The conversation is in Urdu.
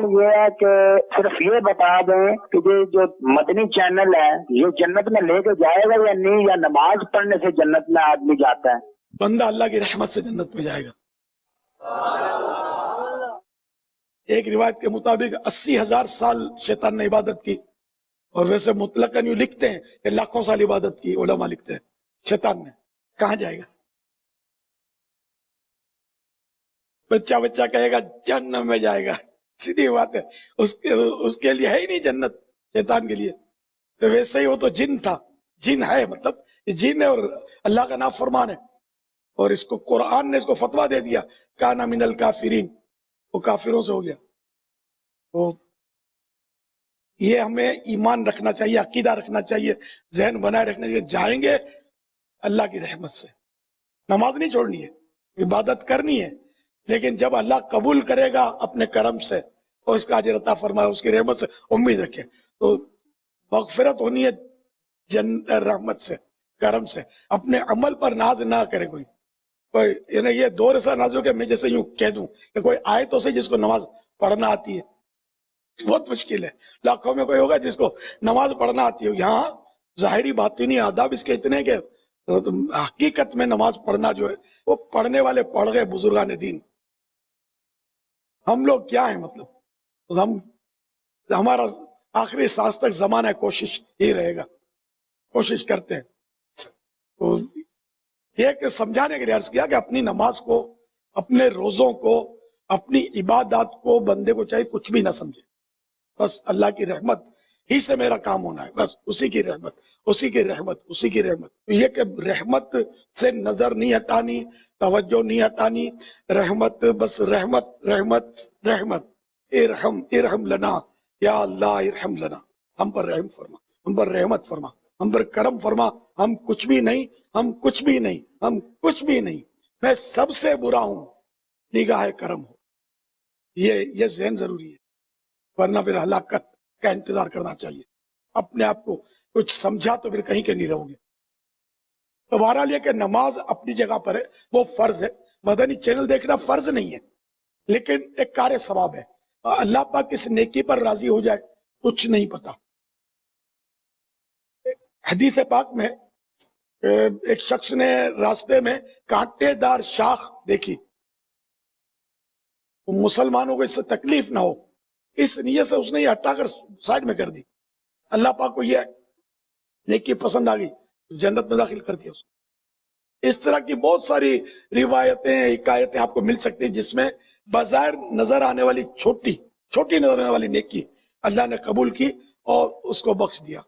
سوال یہ ہے کہ صرف یہ بتا دیں کہ یہ جو مدنی چینل ہے یہ جنت میں لے کے جائے گا یا نہیں، یا نماز پڑھنے سے جنت میں آدمی جاتا ہے؟ بندہ اللہ کی رحمت سے جنت میں جائے گا۔ ایک روایت کے مطابق 80,000 سال شیطان نے عبادت کی، اور ویسے مطلقاً یوں لکھتے ہیں کہ لاکھوں سال عبادت کی، علماء لکھتے ہیں شیطان نے، کہاں جائے گا؟ بچہ کہے گا جنت میں جائے گا، سیدھی بات ہے، اس کے لیے ہے ہی نہیں جنت شیطان کے لیے۔ تو ویسے ہی وہ تو جن تھا، جن ہے، مطلب یہ جن ہے اور اللہ کا نافرمان ہے، اور اس کو قرآن نے اس کو فتویٰ دے دیا کانا من الکافرین، وہ کافروں سے ہو گیا۔ تو یہ ہمیں ایمان رکھنا چاہیے، عقیدہ رکھنا چاہیے، ذہن بنائے رکھنا چاہیے، جائیں گے اللہ کی رحمت سے۔ نماز نہیں چھوڑنی ہے، عبادت کرنی ہے، لیکن جب اللہ قبول کرے گا اپنے کرم سے اور اس کا اجر عطا فرمائے، اس کی رحمت سے امید رکھے، تو مغفرت ہونی ہے رحمت سے، کرم سے۔ اپنے عمل پر ناز نہ کرے کوئی یعنی یہ دور ایسا ناز ہو کہ میں جیسے یوں کہہ دوں کہ کوئی آئے تو صحیح جس کو نماز پڑھنا آتی ہے، بہت مشکل ہے۔ لاکھوں میں کوئی ہوگا جس کو نماز پڑھنا آتی ہو۔ یہاں ظاہری باطنی آداب اس کے اتنے کہ حقیقت میں نماز پڑھنا جو ہے وہ پڑھنے والے پڑھ گئے بزرگان دین۔ ہم لوگ کیا ہیں، مطلب ہمارا آخری سانس تک زمانہ کوشش ہی رہے گا، کوشش کرتے ہیں۔ تو یہ کہ سمجھانے کے لیے عرض کیا کہ اپنی نماز کو، اپنے روزوں کو، اپنی عبادات کو بندے کو چاہیے کچھ بھی نہ سمجھے، بس اللہ کی رحمت ہی سے میرا کام ہونا ہے، بس اسی کی رحمت، اسی کی رحمت، اسی کی رحمت۔ یہ کہ رحمت سے نظر نہیں ہٹانی، توجہ نہیں ہٹانی، رحمت بس رحمت رحمت رحمت۔ ارحم ارحم لنا یا اللہ، ارحم لنا، ہم پر رحم فرما، ہم پر رحمت فرما، ہم پر کرم فرما۔ ہم کچھ بھی نہیں، ہم کچھ بھی نہیں، ہم کچھ بھی نہیں، میں سب سے برا ہوں، نگاہ کرم ہو۔ یہ ذہن ضروری ہے، ورنہ پھر ہلاکت کا انتظار کرنا چاہیے۔ اپنے آپ کو کچھ سمجھا تو پھر کہیں کے نہیں رہو گے۔ تو بہرحال یہ کہ نماز اپنی جگہ پر ہے، وہ فرض ہے۔ مدنی چینل دیکھنا فرض نہیں ہے، لیکن ایک کار ثواب ہے۔ اللہ پاک کس نیکی پر راضی ہو جائے کچھ نہیں پتا۔ حدیث پاک میں ایک شخص نے راستے میں کانٹے دار شاخ دیکھی، مسلمانوں کو اس سے تکلیف نہ ہو، اس نیت سے اس نے یہ ہٹا کر سائڈ میں کر دی۔ اللہ پاک کو یہ نیکی پسند آ گئی، جنت میں داخل کر دیا اس کو۔ اس طرح کی بہت ساری روایتیں، حکایتیں آپ کو مل سکتی ہیں جس میں بظاہر نظر آنے والی چھوٹی نظر آنے والی نیکی اللہ نے قبول کی اور اس کو بخش دیا۔